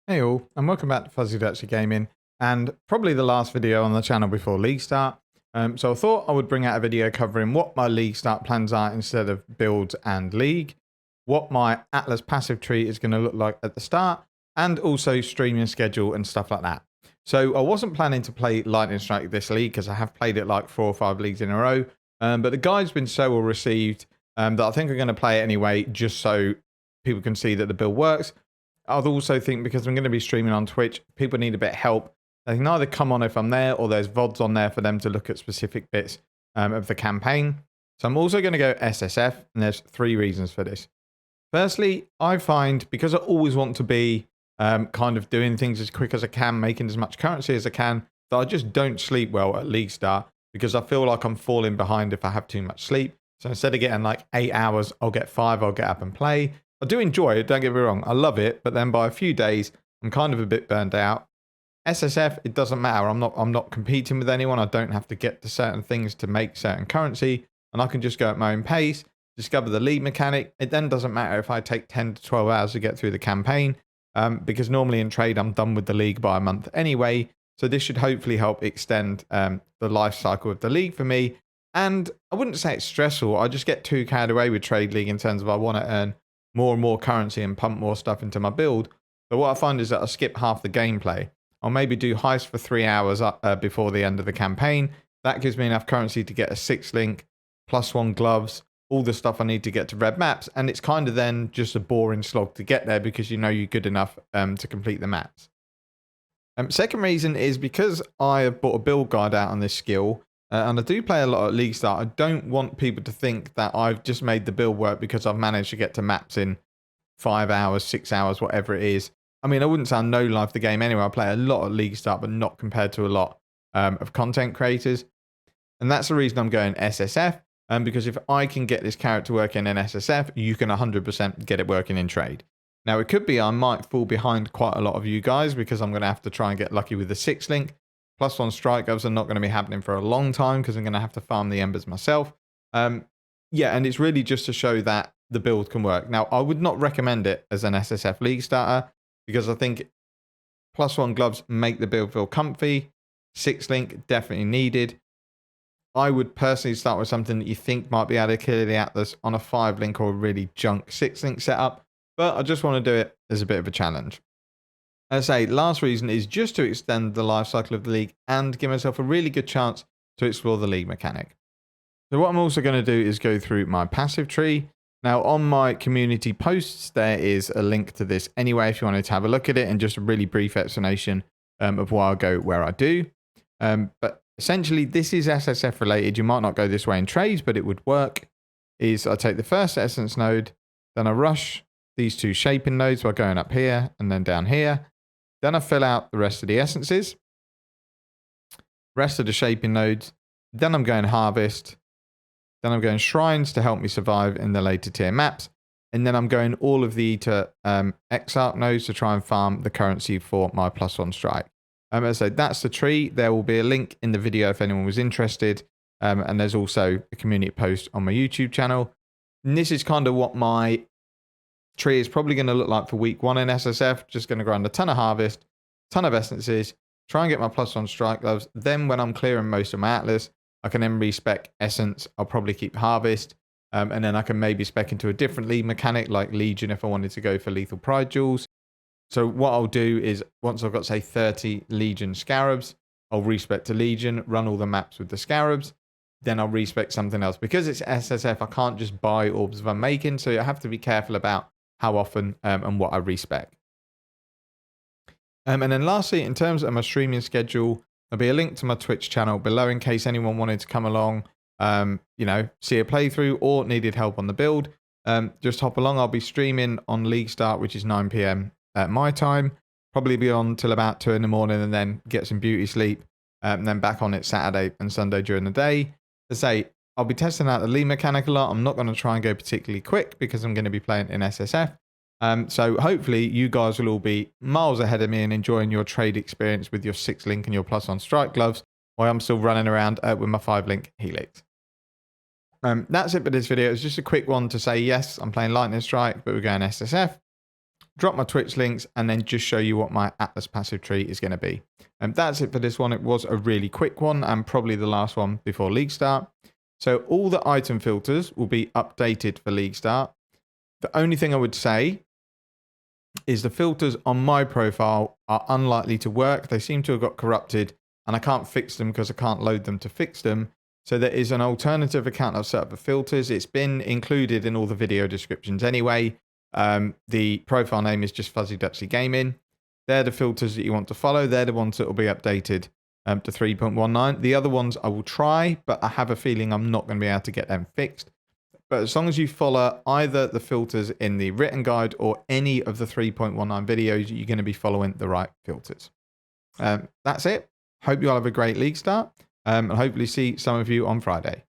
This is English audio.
Hey all, and welcome back to Fuzzy Dutchy Gaming, and probably the last video on the channel before League Start. So I thought I would bring out a video covering what my League Start plans are instead of builds and League, what my Atlas passive tree is going to look like at the start, and also streaming schedule and stuff like that. So I wasn't planning to play Lightning Strike this league because I have played it like 4 or 5 leagues in a row, but the guide's been so well received that I think I'm going to play it anyway just so people can see that the build works. I'd also think because I'm going to be streaming on Twitch, people need a bit of help. They can either come on if I'm there, or there's VODs on there for them to look at specific bits of the campaign. So I'm also going to go SSF, and there's 3 reasons for this. Firstly, I find because I always want to be kind of doing things as quick as I can, making as much currency as I can, that I just don't sleep well at League Start because I feel like I'm falling behind if I have too much sleep. So instead of getting like 8 hours, I'll get 5, I'll get up and play. I do enjoy it, don't get me wrong. I love it, but then by a few days, I'm kind of a bit burned out. SSF, it doesn't matter. I'm not competing with anyone. I don't have to get to certain things to make certain currency, and I can just go at my own pace, discover the league mechanic. It then doesn't matter if I take 10 to 12 hours to get through the campaign, because normally in trade, I'm done with the league by a month anyway. So this should hopefully help extend the life cycle of the league for me. And I wouldn't say it's stressful. I just get too carried away with trade league in terms of I want to earn more and more currency and pump more stuff into my build. But what I find is that I skip half the gameplay. I'll maybe do heist for 3 hours before the end of the campaign. That gives me enough currency to get a 6 link, +1 gloves, all the stuff I need to get to red maps. And it's kind of then just a boring slog to get there because you know you're good enough to complete the maps. Second reason is because I have bought a build guide out on this skill. And I do play a lot at League Start. I don't want people to think that I've just made the build work because I've managed to get to maps in 5 hours, 6 hours, whatever it is. I mean, I wouldn't say I no life the game anyway. I play a lot at League Start, but not compared to a lot of content creators. And that's the reason I'm going SSF. Because if I can get this character working in SSF, you can 100% get it working in trade. Now, it could be I might fall behind quite a lot of you guys because I'm going to have to try and get lucky with the 6 link. +1 strike gloves are not going to be happening for a long time because I'm going to have to farm the embers myself. Yeah, and it's really just to show that the build can work. Now, I would not recommend it as an SSF League starter because I think +1 gloves make the build feel comfy. 6 link definitely needed. I would personally start with something that you think might be able to kill the Atlas on a 5 link or a really junk 6 link setup, but I just want to do it as a bit of a challenge. As I say, last reason is just to extend the life cycle of the league and give myself a really good chance to explore the league mechanic. So what I'm also going to do is go through my passive tree. Now on my community posts, there is a link to this anyway if you wanted to have a look at it and just a really brief explanation of why I go where I do. But essentially this is SSF related. You might not go this way in trades, but it would work. Is I take the first essence node, then I rush these 2 shaping nodes by going up here and then down here. Then I fill out the rest of the essences, rest of the shaping nodes. Then I'm going harvest. Then I'm going shrines to help me survive in the later tier maps. And then I'm going all of the Exile nodes to try and farm the currency for my +1 strike. As I said, that's the tree. There will be a link in the video if anyone was interested. And there's also a community post on my YouTube channel. And this is kind of what my tree is probably going to look like for week 1 in SSF. Just going to grind a ton of harvest, ton of essences, try and get my +1 strike gloves. Then when I'm clearing most of my Atlas, I can then respec essence. I'll probably keep harvest. And then I can maybe spec into a different league mechanic like Legion if I wanted to go for lethal pride jewels. So what I'll do is once I've got say 30 Legion scarabs, I'll respec to Legion, run all the maps with the scarabs. Then I'll respec something else. Because it's SSF, I can't just buy orbs of unmaking. So I have to be careful about how often and what I respec. And then lastly, in terms of my streaming schedule, there'll be a link to my Twitch channel below in case anyone wanted to come along, see a playthrough or needed help on the build. Just hop along. I'll be streaming on League Start, which is 9 PM at my time. Probably be on till about 2 in the morning and then get some beauty sleep. And then back on it Saturday and Sunday during the day. To say, I'll be testing out the league mechanic a lot. I'm not going to try and go particularly quick because I'm going to be playing in SSF. So hopefully you guys will all be miles ahead of me and enjoying your trade experience with your 6 link and your +1 strike gloves while I'm still running around with my 5 link helix. That's it for this video. It's just a quick one to say, yes, I'm playing Lightning Strike, but we're going SSF. drop my Twitch links, and then just show you what my Atlas passive tree is going to be. And that's it for this one. It was a really quick one and probably the last one before League Start. So all the item filters will be updated for League Start. The only thing I would say is the filters on my profile are unlikely to work. They seem to have got corrupted and I can't fix them because I can't load them to fix them. So there is an alternative account I've set up for filters. It's been included in all the video descriptions anyway. The profile name is just Fuzzy Dutchley Gaming. They're the filters that you want to follow. They're the ones that will be updated to 3.19. The other ones I will try, but I have a feeling I'm not going to be able to get them fixed. But as long as you follow either the filters in the written guide or any of the 3.19 videos, you're going to be following the right filters. That's it. Hope you all have a great League Start and hopefully see some of you on Friday.